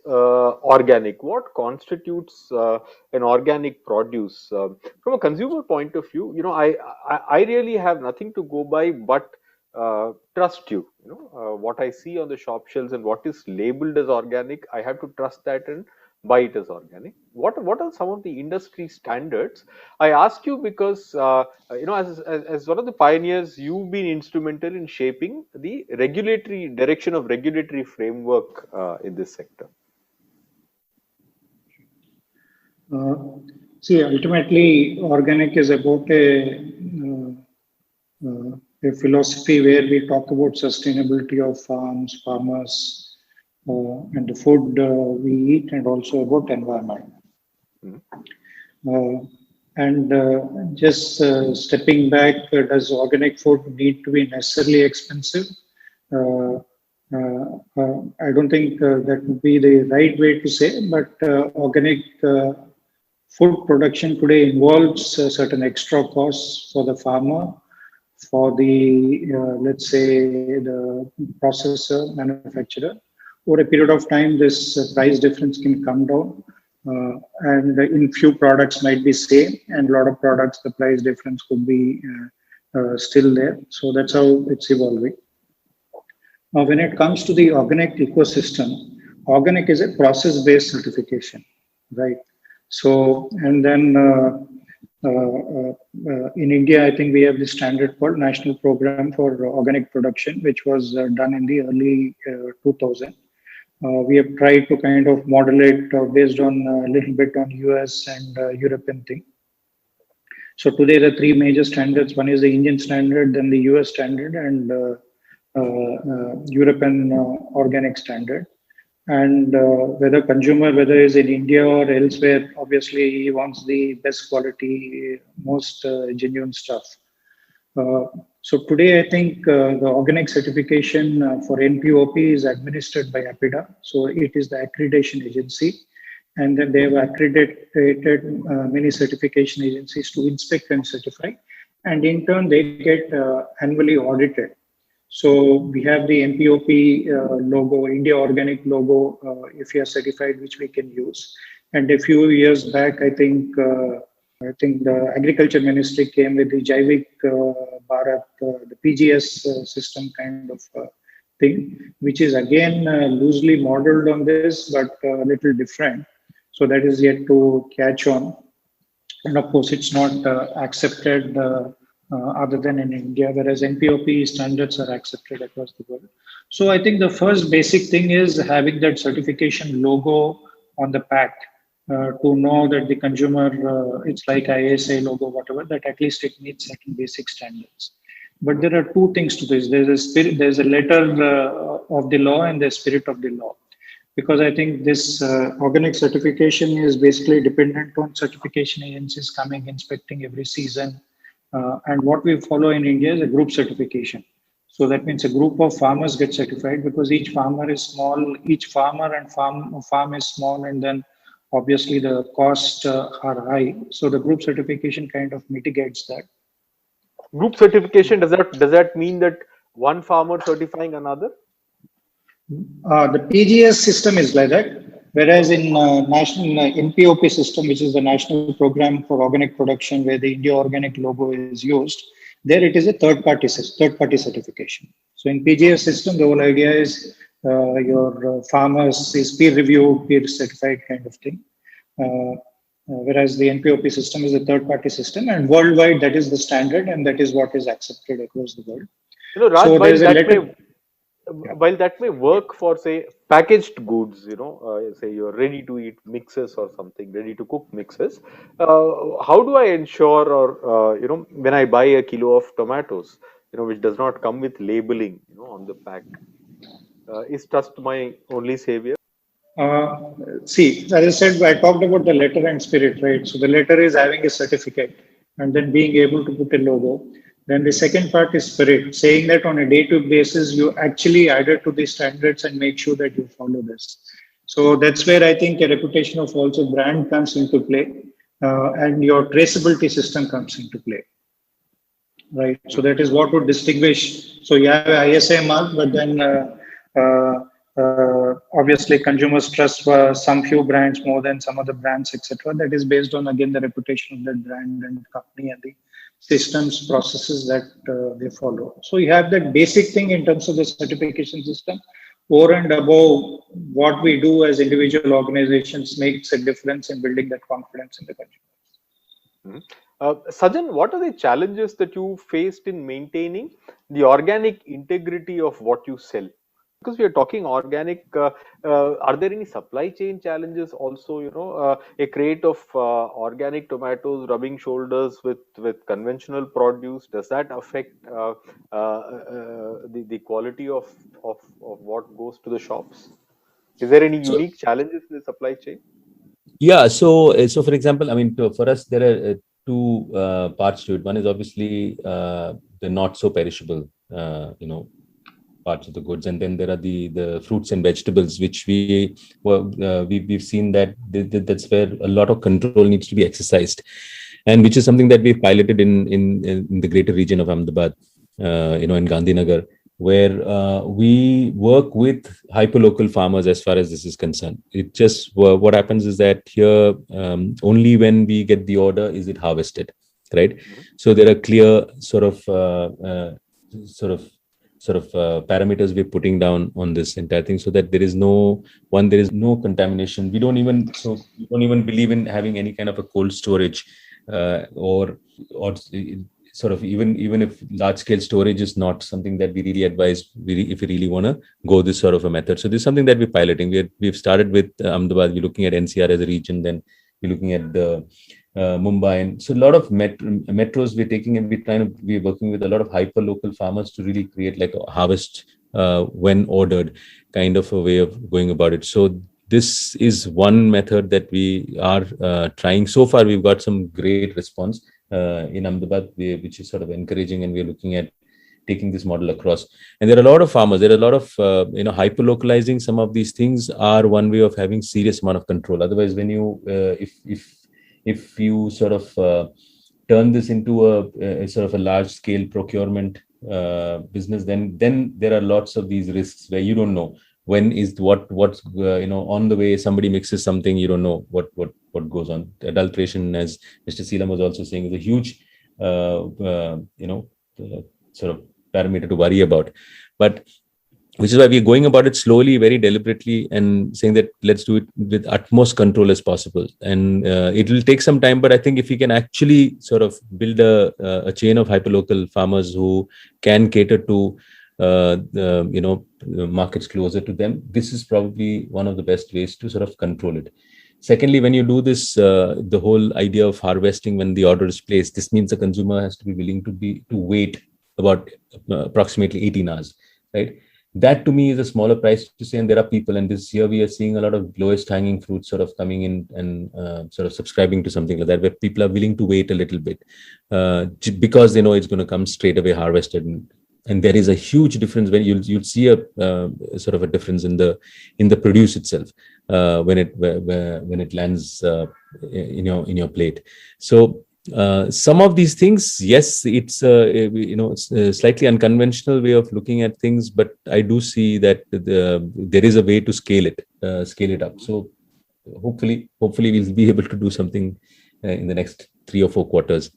organic? What constitutes an organic produce from a consumer point of view? I really have nothing to go by but trust you. What I see on the shop shelves and what is labeled as organic, I have to trust that and buy it as organic. What are some of the industry standards? I ask you because as one of the pioneers, you've been instrumental in shaping the regulatory direction of regulatory framework in this sector. See, ultimately, organic is about a philosophy where we talk about sustainability of farms, farmers, and the food we eat, and also about environment. Just stepping back, does organic food need to be necessarily expensive? I don't think that would be the right way to say, but organic food production today involves certain extra costs for the farmer, for the, let's say, the processor, manufacturer. Over a period of time, this price difference can come down. And in few products might be same, and a lot of products, the price difference could be still there. So that's how it's evolving. Now, when it comes to the organic ecosystem, organic is a process-based certification, right? So, and then in India, I think we have this standard called National Program for Organic Production, which was done in the early 2000. We have tried to kind of model it based on a little bit on US and European thing. So today, the three major standards: one is the Indian standard, then the US standard, and European organic standard. And whether is in India or elsewhere, obviously he wants the best quality, most genuine stuff. So today, I think the organic certification for NPOP is administered by APIDA. So it is the accreditation agency. And then they have accredited many certification agencies to inspect and certify. And in turn, they get annually audited. So we have the NPOP logo, India Organic logo, if you are certified, which we can use. And a few years back, I think the Agriculture Ministry came with the Jaivik Bharat, the PGS system kind of thing, which is again loosely modeled on this, but a little different. So that is yet to catch on. And of course, it's not accepted other than in India, whereas NPOP standards are accepted across the world. So I think the first basic thing is having that certification logo on the pack to know that the consumer, it's like ISA logo, whatever, that at least it meets certain basic standards. But there are two things to this. There's a spirit, there's a letter of the law and the spirit of the law. Because I think this organic certification is basically dependent on certification agencies coming, inspecting every season. And what we follow in India is a group certification. So that means a group of farmers get certified because each farmer is small, each farmer and farm is small, and then obviously the costs are high. So the group certification kind of mitigates that. Group certification, does that mean that one farmer certifying another? The PGS system is like that, whereas in national NPOP system, which is the National Program for Organic Production, where the India Organic logo is used, there it is a third party certification. So in PGS system, the whole idea is your farmers is peer reviewed, peer certified kind of thing. Whereas the NPOP system is a third party system, and worldwide that is the standard, and that is what is accepted across the world. Raj, So there while is a that letter. may while that may work for, say, packaged goods, say your ready to eat mixes or something, ready to cook mixes, how do I ensure, or when I buy a kilo of tomatoes, which does not come with labeling, on the pack, is trust my only savior? See, as I said, I talked about the letter and spirit, right? So the letter is having a certificate and then being able to put a logo. Then the second part is spirit, saying that on a day-to-day basis, you actually adhere to the standards and make sure that you follow this. So that's where I think a reputation of also brand comes into play, and your traceability system comes into play, right? So that is what would distinguish. So you have a ISA mark, but then obviously consumers trust some few brands more than some other brands, etc. That is based on again the reputation of that brand and company and the systems processes that they follow. So you have that basic thing in terms of the certification system. Over and above what we do as individual organizations makes a difference in building that confidence in the consumer. Sajan, what are the challenges that you faced in maintaining the organic integrity of what you sell? Because we are talking organic, are there any supply chain challenges also? A crate of organic tomatoes rubbing shoulders with conventional produce, does that affect the quality of what goes to the shops? Is there any So unique challenges in the supply chain? yeah, so for example, I mean, for us there are two parts to it. One is obviously the not so perishable, parts of the goods, and then there are the fruits and vegetables, which we've seen that that's where a lot of control needs to be exercised, and which is something that we've piloted in the greater region of Ahmedabad, in Gandhinagar, where we work with hyperlocal farmers as far as this is concerned. It just what happens is that here only when we get the order is it harvested, right? So there are clear parameters we're putting down on this entire thing, so that there is no contamination. We don't even believe in having any kind of a cold storage, or sort of even if large scale storage is not something that we really advise, if we really want to go this sort of a method. So this is something that we're piloting. We've started with Ahmedabad. We're looking at NCR as a region, then we're looking at the Mumbai, and so a lot of metros we're taking, and we're working with a lot of hyper local farmers to really create like a harvest when ordered kind of a way of going about it. So this is one method that we are trying. So far we've got some great response in Ahmedabad, which is sort of encouraging, and we're looking at taking this model across. And there are a lot of farmers, there are a lot of hyper localizing some of these things are one way of having serious amount of control. Otherwise, when you if you sort of turn this into a sort of a large scale procurement business, then there are lots of these risks where you don't know when is what's on the way. Somebody mixes something, you don't know what goes on. Adulteration, as Mr. Seelam was also saying, is a huge sort of parameter to worry about. But which is why we're going about it slowly, very deliberately, and saying that let's do it with utmost control as possible. And it will take some time, but I think if we can actually sort of build a chain of hyperlocal farmers who can cater to markets closer to them, this is probably one of the best ways to sort of control it. Secondly, when you do this, the whole idea of harvesting when the order is placed, this means the consumer has to be willing to wait about approximately 18 hours, right? That to me is a smaller price to say, and there are people, and this year we are seeing a lot of lowest hanging fruit sort of coming in and sort of subscribing to something like that, where people are willing to wait a little bit because they know it's going to come straight away harvested. And there is a huge difference when you'll see a sort of a difference in the produce itself when it lands in your plate. So some of these things, yes, it's it's a slightly unconventional way of looking at things, but I do see that there is a way to scale it up. So hopefully we'll be able to do something in the next 3 or 4 quarters.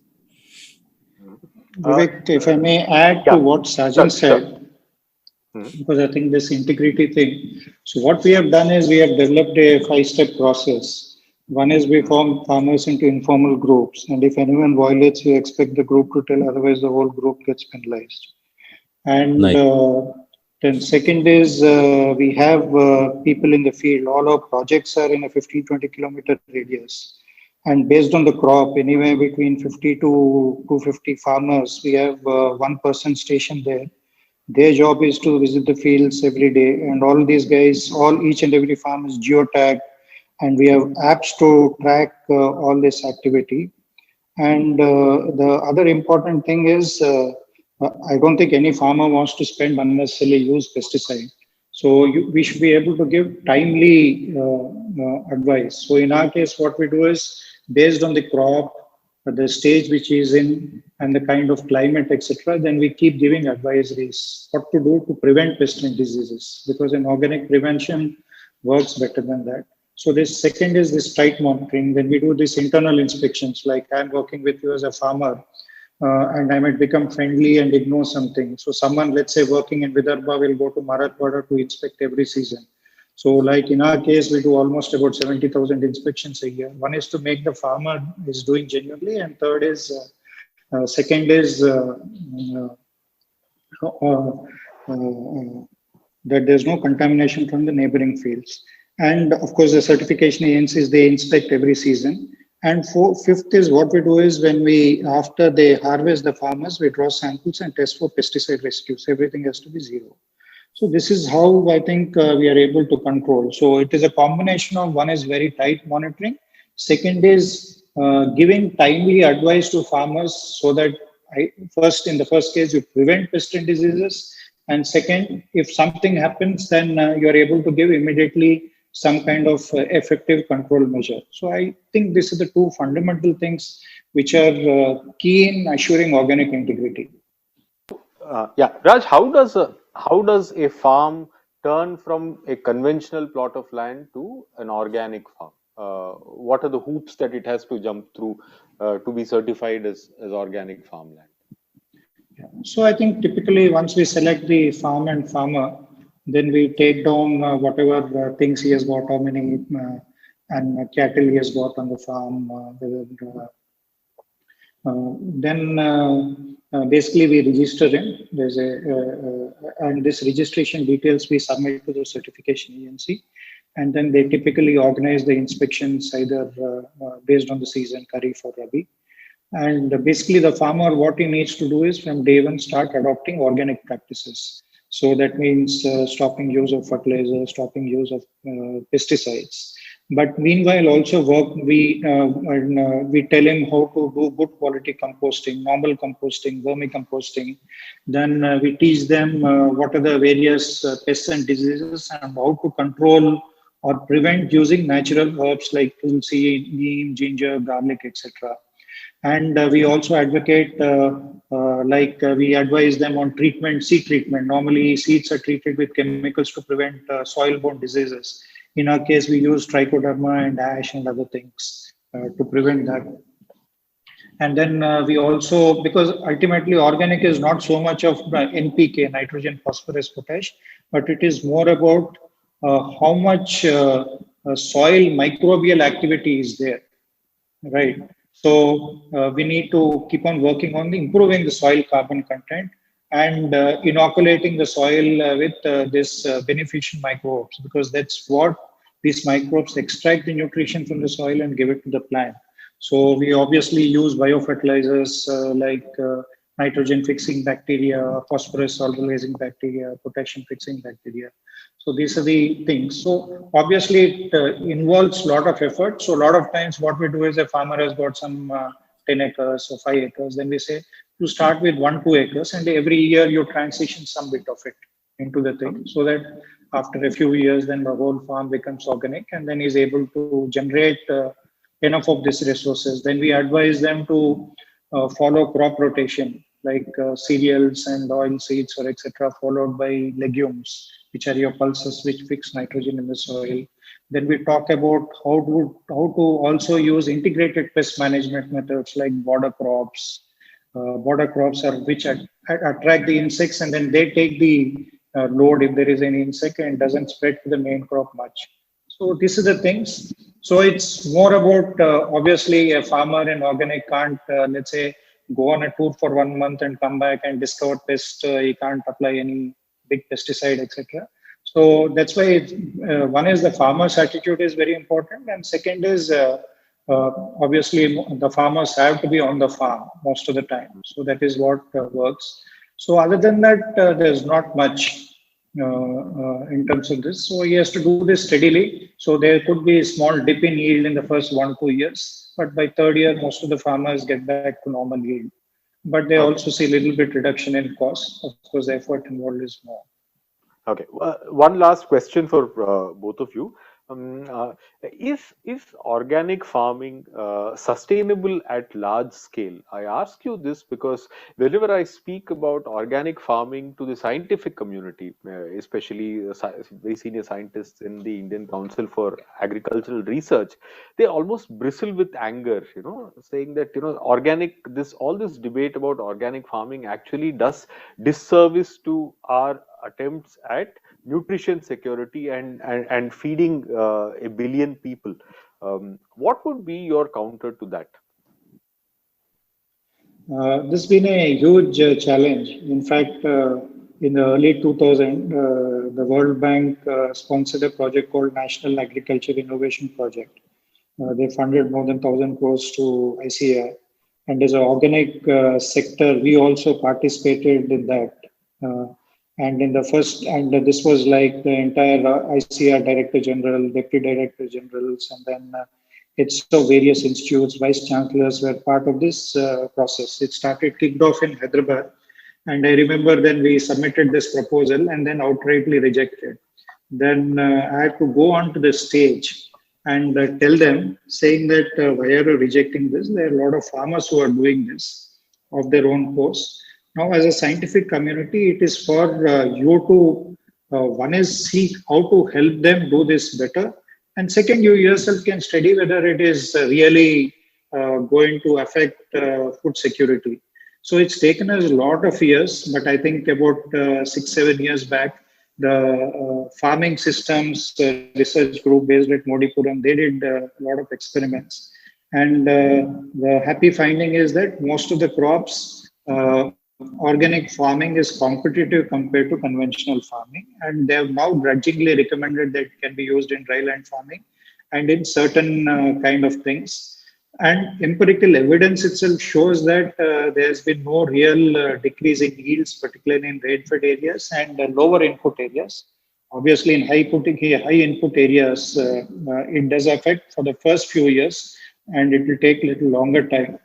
Vivek, if I may add to what Sajan said, because I think this integrity thing. So what we have done is we have developed a 5-step process. One is we form farmers into informal groups, and if anyone violates, we expect the group to tell, otherwise the whole group gets penalized. And Nice. then second is we have people in the field. All our projects are in a 15-20 kilometer radius. And based on the crop, anywhere between 50 to 250 farmers, we have one person stationed there. Their job is to visit the fields every day. And all these guys, each and every farm is geotagged. And we have apps to track all this activity. And the other important thing is, I don't think any farmer wants to spend unnecessarily use pesticide. So we should be able to give timely advice. So in our case, what we do is based on the crop, the stage which is in, and the kind of climate, etc. Then we keep giving advisories what to do to prevent pest and diseases, because an organic prevention works better than that. So this second is this tight monitoring. When we do these internal inspections, like I'm working with you as a farmer, and I might become friendly and ignore something. So someone, let's say working in Vidarbha, will go to Marathwada to inspect every season. So like in our case, we do almost about 70,000 inspections a year. One is to make the farmer is doing genuinely, and third is, second is that there's no contamination from the neighboring fields. And of course, the certification agencies, they inspect every season. And fifth is what we do is when after they harvest the farmers, we draw samples and test for pesticide residues. Everything has to be zero. So this is how I think we are able to control. So it is a combination of, one is very tight monitoring. Second is giving timely advice to farmers so that in the first case, you prevent pest and diseases. And second, if something happens, then you are able to give immediately some kind of effective control measure. So I think this is the two fundamental things which are key in assuring organic integrity. Raj, how does a farm turn from a conventional plot of land to an organic farm? What are the hoops that it has to jump through to be certified as organic farmland? So I think typically once we select the farm and farmer, then we take down whatever things he has got, how many and cattle he has got on the farm. Then basically we register him. There's and this registration details we submit to the certification agency, and then they typically organize the inspections either based on the season, Kharif or Rabi. And basically the farmer, what he needs to do is from day one start adopting organic practices. So that means stopping use of fertilizer, stopping use of pesticides. But meanwhile, also we tell him how to do good quality composting, normal composting, vermicomposting. Then we teach them what are the various pests and diseases and how to control or prevent using natural herbs like tulsi, neem, ginger, garlic, etc. And we also advocate, we advise them on treatment, seed treatment. Normally, seeds are treated with chemicals to prevent soil-borne diseases. In our case, we use trichoderma and ash and other things to prevent that. And then we also, because ultimately organic is not so much of NPK, nitrogen, phosphorus, potash, but it is more about how much soil microbial activity is there, right? So we need to keep on working on improving the soil carbon content and inoculating the soil with this beneficial microbes, because that's what these microbes extract the nutrition from the soil and give it to the plant. So we obviously use biofertilizers like nitrogen fixing bacteria, phosphorus solubilizing bacteria, potassium fixing bacteria. So these are the things. So obviously it involves a lot of effort. So a lot of times what we do is a farmer has got some 10 acres or 5 acres. Then we say you start with 1-2 acres and every year you transition some bit of it into the thing, so that after a few years then the whole farm becomes organic and then is able to generate enough of these resources. Then we advise them to follow crop rotation like cereals and oil seeds or etc., followed by legumes, which are your pulses which fix nitrogen in the soil. Then we talk about how to also use integrated pest management methods like border crops. Border crops are which attract the insects and then they take the load if there is any insect and doesn't spread to the main crop much. So this is the things. So it's more about obviously a farmer in organic can't let's say go on a tour for 1 month and come back and discover pest. He can't apply any big pesticide, etc. So that's why one is the farmer's attitude is very important, and second is obviously the farmers have to be on the farm most of the time. So that is what works. So other than that, there's not much in terms of this. So he has to do this steadily. So there could be a small dip in yield in the first 1-2 years, but by third year, most of the farmers get back to normal yield. But they also see a little bit reduction in cost. Of course, the effort involved is more. Okay. One last question for both of you. Um, uh, is organic farming sustainable at large scale? I ask you this because whenever I speak about organic farming to the scientific community, especially very senior scientists in the Indian Council for Agricultural Research, they almost bristle with anger, saying that organic this all this debate about organic farming actually does disservice to our attempts at nutrition security and feeding a billion people. What would be your counter to that? This has been a huge challenge. In fact, in the early 2000, the World Bank sponsored a project called National Agriculture Innovation Project. They funded more than 1,000 crores to ICAR. And as an organic sector, we also participated in that. And in the first, and this was like the entire ICAR Director General, Deputy Director Generals, and then it's so various institutes, vice chancellors were part of this process. It started kicked off in Hyderabad. And I remember then we submitted this proposal and then outrightly rejected. Then I had to go onto the stage and tell them, saying that why are you rejecting this? There are a lot of farmers who are doing this of their own course. Now, as a scientific community, it is for you to, one is see how to help them do this better. And second, you yourself can study whether it is really going to affect food security. So it's taken us a lot of years, but I think about 6-7 years back, the farming systems research group based at Modipuram, they did a lot of experiments. And the happy finding is that most of the crops, organic farming is competitive compared to conventional farming. And they have now grudgingly recommended that it can be used in dryland farming and in certain kind of things. And empirical evidence itself shows that there's been no real decrease in yields, particularly in rain-fed areas and lower input areas. Obviously, in high input areas, it does affect for the first few years, and it will take a little longer time.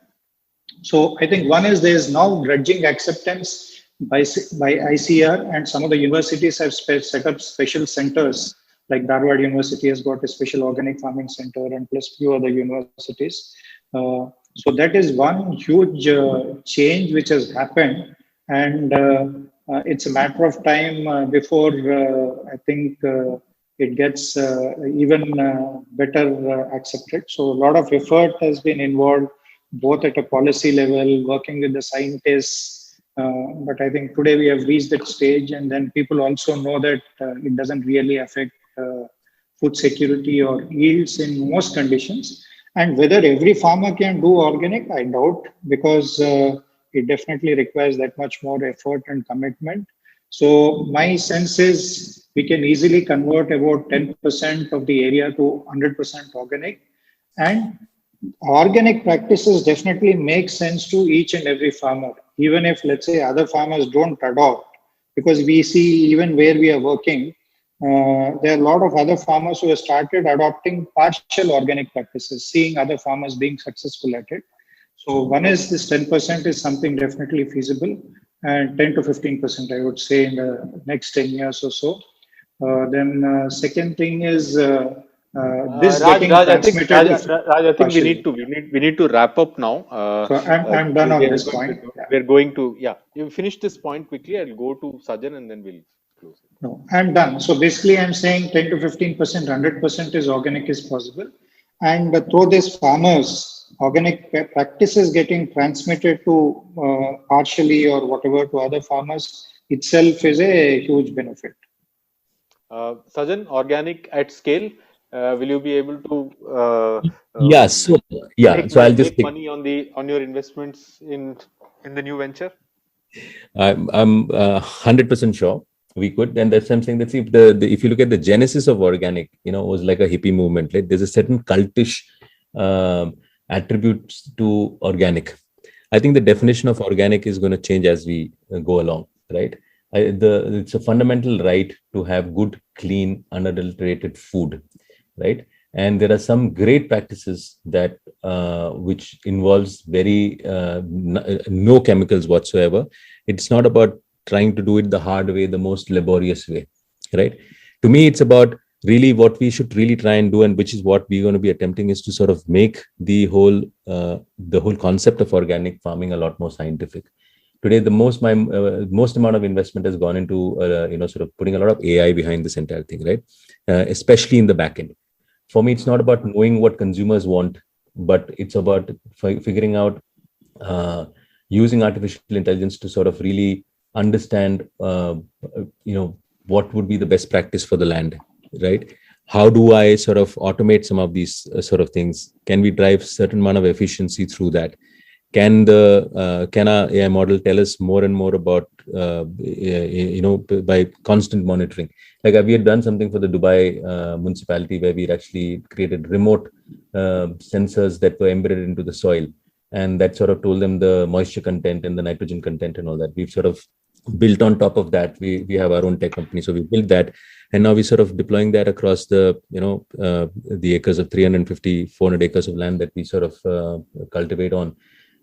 So I think one is there's now grudging acceptance by ICAR, and some of the universities have set up special centers. Like Dharwad University has got a special organic farming center, and plus few other universities. So that is one huge change which has happened, and it's a matter of time before I think it gets even better accepted. So a lot of effort has been involved. both at a policy level, working with the scientists. But I think today we have reached that stage, and then people also know that it doesn't really affect food security or yields in most conditions. And whether every farmer can do organic, I doubt, because it definitely requires that much more effort and commitment. So my sense is we can easily convert about 10% of the area to 100% organic. And organic practices definitely make sense to each and every farmer, even if, let's say, other farmers don't adopt, because we see even where we are working, there are a lot of other farmers who have started adopting partial organic practices, seeing other farmers being successful at it. So one is this 10% is something definitely feasible, and 10 to 15%, I would say, in the next 10 years or so. Then second thing is this getting transmitted Raj, I think partially. we need to wrap up now. So I'm done on this point. Yeah. We're going to, yeah. You finish this point quickly. I'll go to Sajan and then we'll close it. No, I'm done. So basically, I'm saying 10 to 15%, 100% is organic is possible. And through these farmers, organic practices getting transmitted to partially or whatever to other farmers itself is a huge benefit. Sajan, organic at scale. Will you be able to Yeah. So I'll just make money on your investments in the new venture? I'm 100% sure we could, and that's something that if you look at the genesis of organic, it was like a hippie movement. Right? There's a certain cultish attributes to organic. I think the definition of organic is going to change as we go along, right? It's a fundamental right to have good, clean, unadulterated food, right? And there are some great practices that which involves very no chemicals whatsoever. It's not about trying to do it the hard way, the most laborious way, right? To me, it's about really what we should really try and do, and which is what we're going to be attempting, is to sort of make the whole concept of organic farming a lot more scientific. Today, the most amount of investment has gone into sort of putting a lot of AI behind this entire thing, right? Especially in the back end. For me, it's not about knowing what consumers want, but it's about figuring out using artificial intelligence to sort of really understand, what would be the best practice for the land, right? How do I sort of automate some of these sort of things? Can we drive certain amount of efficiency through that? Can our AI model tell us more and more about, by constant monitoring? Like we had done something for the Dubai municipality where we actually created remote sensors that were embedded into the soil, and that sort of told them the moisture content and the nitrogen content and all that. We've sort of built on top of that. We have our own tech company, so we built that, and now we're sort of deploying that across the acres of 350-400 acres of land that we sort of cultivate on.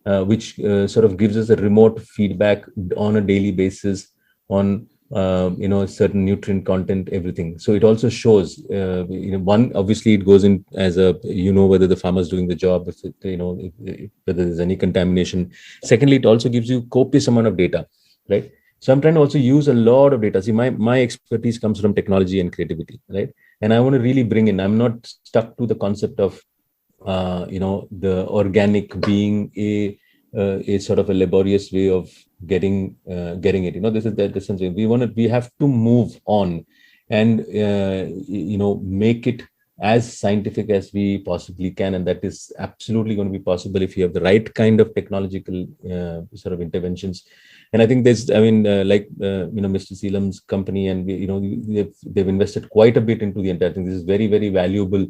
Which sort of gives us a remote feedback on a daily basis on certain nutrient content, everything. So it also shows one, obviously it goes in as a whether the farmer's doing the job, if whether there's any contamination. Secondly, it also gives you copious amount of data, right? So I'm trying to also use a lot of data. See, my expertise comes from technology and creativity, right? And I want to really bring in, I'm not stuck to the concept of the organic being a sort of a laborious way of getting it. This is something we have to move on and make it as scientific as we possibly can, and that is absolutely going to be possible if you have the right kind of technological sort of interventions. And I think there's, Mr. Seelam's company, and they've invested quite a bit into the entire thing. This is very, very valuable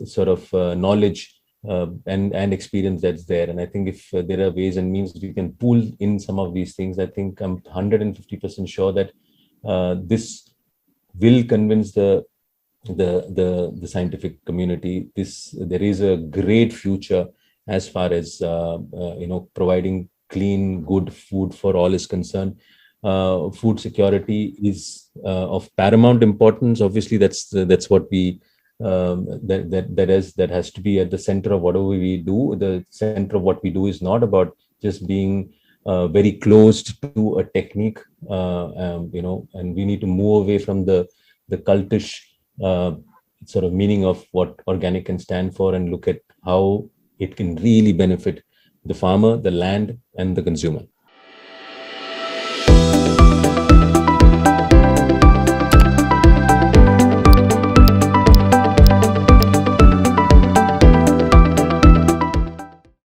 sort of knowledge and experience that's there. And I think if there are ways and means we can pool in some of these things, I think I'm 150% sure that this will convince the scientific community. There is a great future as far as providing clean, good food for all is concerned. Food security is of paramount importance. Obviously, that's what we that has to be at the center of whatever we do. The center of what we do is not about just being very closed to a technique, and we need to move away from the cultish sort of meaning of what organic can stand for, and look at how it can really benefit the farmer, the land, and the consumer.